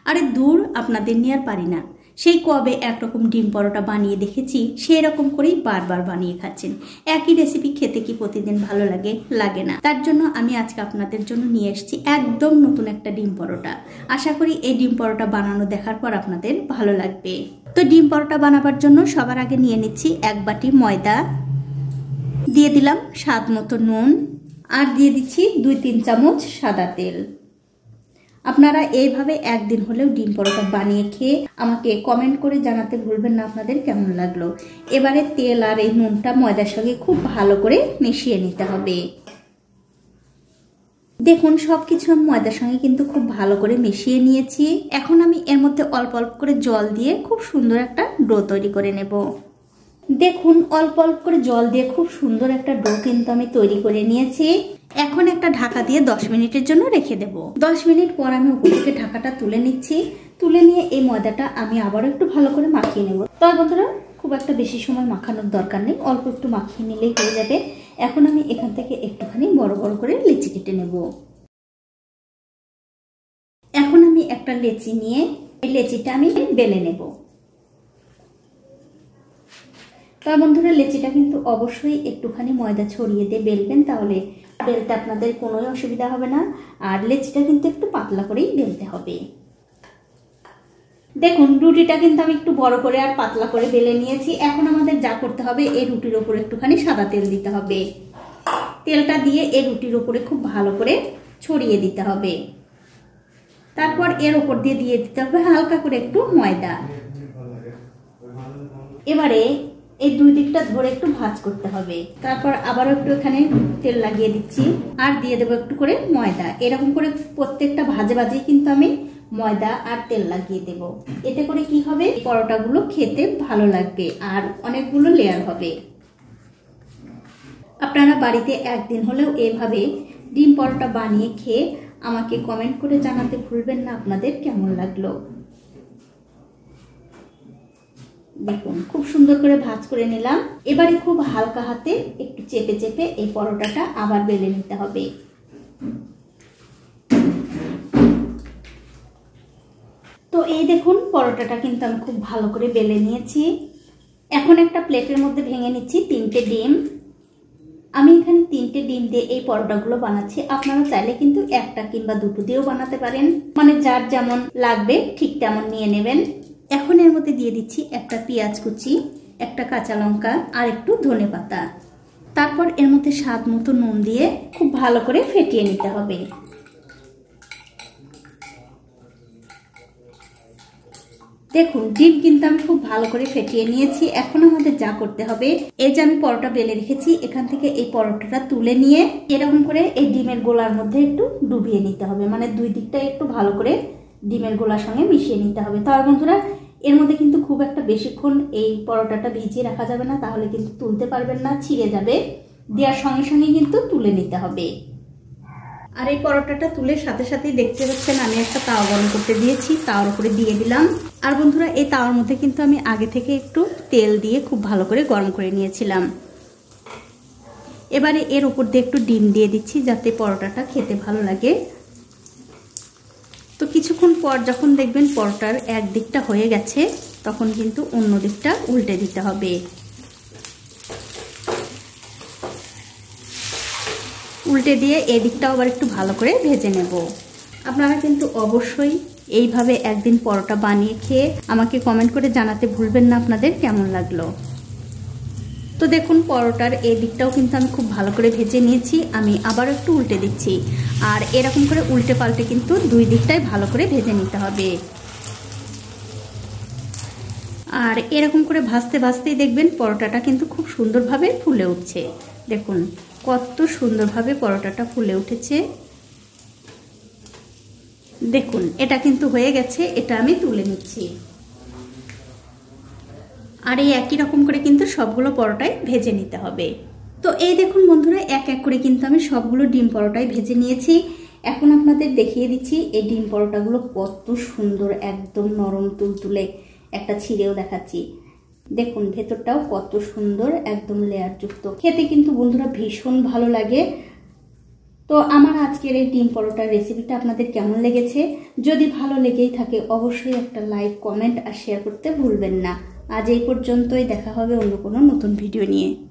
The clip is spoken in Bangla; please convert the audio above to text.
আরে দূর, আপনাদের নিয়ে আর পারি না। সেই কবে একরকম ডিম পরোটা বানিয়ে দেখেছি, সেই রকম করেই বারবার বানিয়ে খাচ্ছেন। একই রেসিপি খেতে কি প্রতিদিন ভালো লাগে? লাগে না। তার জন্য আমি আজকে আপনাদের জন্য নিয়ে এসেছি একদম নতুন একটা ডিম পরোটা। আশা করি এই ডিম পরোটা বানানো দেখার পর আপনাদের ভালো লাগবে। তো ডিম পরোটা বানাবার জন্য সবার আগে নিয়ে নিচ্ছি 1 বাটি ময়দা, দিয়ে দিলাম স্বাদ মতো নুন, আর দিয়ে দিচ্ছি 2-3 চামচ সাদা তেল। আপনারা এইভাবে একদিন হলেও ডিম পরোটা বানিয়ে খেয়ে আমাকে কমেন্ট করে জানাতে ভুলবেন না আপনাদের কেমন লাগলো। এবারে তেল আর এই নুনটা ময়দার সঙ্গে খুব ভালো করে মিশিয়ে নিতে হবে। দেখুন সবকিছু আমি ময়দার সঙ্গে কিন্তু খুব ভালো করে মিশিয়ে নিয়েছি। এখন আমি এর মধ্যে অল্প অল্প করে জল দিয়ে খুব সুন্দর একটা ডো তৈরি করে নেব। দেখুন অল্প অল্প করে জল দিয়ে খুব সুন্দর একটা ডো কিন্তু আমি তৈরি করে নিয়েছি। এখন একটা ঢাকা দিয়ে 10 মিনিটের জন্য রেখে দেব। 10 মিনিট পর আমি উপর থেকে ঢাকাটা তুলে নিচ্ছি। তুলে নিয়ে এই ময়দাটা আমি আবারও একটু ভালো করে মাখিয়ে নেব। তবে বন্ধুরা খুব একটা বেশি সময় মাখানোর দরকার নেই, অল্প একটু মাখিয়ে নিলেই হয়ে যাবে। এখন আমি এখান থেকে একটুখানি বড় বড় করে লেচি কেটে নেব। এখন আমি একটা লেচি নিয়ে এই লেচিটা আমি বেলে নেব। তবে বন্ধুরা লেচিটা কিন্তু অবশ্যই একটুখানি ময়দা ছড়িয়ে দিয়ে বেলবেন, তাহলে বেলতে আপনাদের কোনো অসুবিধা হবে না। আর লেচিটা কিন্তু একটু পাতলা করেই বেলতে হবে। দেখুন রুটিটা কিন্তু আমি একটু বড় করে আর পাতলা করে বেলে নিয়েছি। এখন আমাদের যা করতে হবে, এই রুটির ওপর একটুখানি সাদা তেল দিতে হবে। তেলটা দিয়ে এই রুটির ওপরে খুব ভালো করে ছড়িয়ে দিতে হবে। তারপর এর ওপর দিয়ে দিতে হবে হালকা করে একটু ময়দা। এবারে এই দুই দিকটা ধরে একটু ভাঁজ করতে হবে। তারপর আবারও একটু এখানে তেল লাগিয়ে দিচ্ছি আর দিয়ে দেবো একটু করে ময়দা। এরকম করে প্রত্যেকটা ভাজে ভাজেই কিন্তু আমি ময়দা আর তেল লাগিয়ে দেব। এতে করে কি হবে, পরোটাগুলো খেতে ভালো লাগবে আর অনেকগুলো লেয়ার হবে। আপনারা বাড়িতে একদিন হলেও এভাবে ডিম পরোটা বানিয়ে খেয়ে আমাকে কমেন্ট করে জানাতে ভুলবেন না আপনাদের কেমন লাগলো। দেখুন খুব সুন্দর করে ভাঁজ করে নিলাম। এবারে খুব হালকা হাতে একটু চেপে চেপে এই পরোটাটা আবার বেলে নিতে হবে। তো এই দেখুন পরোটাটা কিন্তু আমি খুব ভালো করে বেলে নিয়েছি। এখন একটা প্লেটের মধ্যে ভেঙে নিচ্ছি 3টে ডিম। আমি এখানে 3টে ডিম দিয়ে এই পরোটাগুলো বানাচ্ছি। আপনারা চাইলে কিন্তু 1টা কিংবা 2টো দিয়েও বানাতে পারেন, মানে যার যেমন লাগবে ঠিক তেমন নিয়ে নেবেন। এখন এর মধ্যে দিয়ে দিচ্ছি একটা পেঁয়াজ কুচি, একটা কাঁচা লঙ্কা আর একটু ধনেপাতা। তারপর এর মধ্যে স্বাদ মতো নুন দিয়ে খুব ভালো করে ফেটিয়ে নিতে হবে। দেখুন ডিম কিন্তু আমি খুব ভালো করে ফেটিয়ে নিয়েছি। এখন আমাদের যা করতে হবে, এই যে আমি পরোটা বেলে রেখেছি, এখান থেকে এই পরোটাটা তুলে নিয়ে এরকম করে এই ডিমের গোলার মধ্যে একটু ডুবিয়ে নিতে হবে। মানে দুই দিকটা একটু ভালো করে ডিমের গোলার সঙ্গে মিশিয়ে নিতে হবে। তবে বন্ধুরা এর মধ্যে কিন্তু খুব একটা বেশিক্ষণ এই পরোটাটা ভিজিয়ে রাখা যাবে না, তাহলে কিন্তু তুলতে পারবেন না, ছিঁড়ে যাবে। দেওয়ার সঙ্গে সঙ্গে কিন্তু তুলে নিতে হবে। আর এই পরোটাটা তুলে সাথে সাথেই দেখতে পাচ্ছেন আমি একটা তাওয়া গরম করতে দিয়েছি, তাওয়ার উপরে দিয়ে দিলাম। আর বন্ধুরা এই তাওয়ার মধ্যে কিন্তু আমি আগে থেকে একটু তেল দিয়ে খুব ভালো করে গরম করে নিয়েছিলাম। এবারে এর উপর দিয়ে একটু ডিম দিয়ে দিচ্ছি যাতে পরোটাটা খেতে ভালো লাগে। তো কিছুক্ষণ পর যখন দেখবেন পরোটার এক দিকটা হয়ে গেছে, তখন কিন্তু অন্য দিকটা উল্টে দিতে হবে। উল্টে দিয়ে এদিকটাও আবার একটু ভালো করে ভেজে নেব। আপনারা কিন্তু অবশ্যই এইভাবে একদিন পরোটা বানিয়ে খেয়ে আমাকে কমেন্ট করে জানাতে ভুলবেন না আপনাদের কেমন লাগলো। তো দেখুন পরোটার এই দিকটাও কিন্তু আমি খুব ভালো করে ভেজে নিয়েছি। আমি আবার একটু উল্টে দিচ্ছি। আর এরকম করে উল্টে পাল্টে কিন্তু দুই দিকটাই ভালো করে ভেজে নিতে হবে। আর এরকম করে ভাজতে ভাজতেই দেখবেন পরোটাটা কিন্তু খুব সুন্দরভাবে ফুলে উঠছে। দেখুন কত সুন্দরভাবে পরোটাটা ফুলে উঠেছে। দেখুন এটা কিন্তু হয়ে গেছে, এটা আমি তুলে নিচ্ছি। আর এই একই রকম করে কিন্তু সবগুলো পরোটাই ভেজে নিতে হবে। তো এই দেখুন বন্ধুরা এক এক করে কিন্তু আমি সবগুলো ডিম পরোটাই ভেজে নিয়েছি। এখন আপনাদের দেখিয়ে দিচ্ছি এই ডিম পরোটাগুলো কত সুন্দর, একদম নরম তুলতুলে। একটা ছিঁড়েও দেখাচ্ছি। দেখুন ভেতরটাও কত সুন্দর, একদম লেয়ারযুক্ত। খেতে কিন্তু বন্ধুরা ভীষণ ভালো লাগে। তো আমার আজকের এই ডিম পরোটার রেসিপিটা আপনাদের কেমন লেগেছে? যদি ভালো লেগেই থাকে অবশ্যই একটা লাইক, কমেন্ট আর শেয়ার করতে ভুলবেন না। আজ এই পর্যন্তই, দেখা হবে অন্য কোনো নতুন ভিডিও নিয়ে।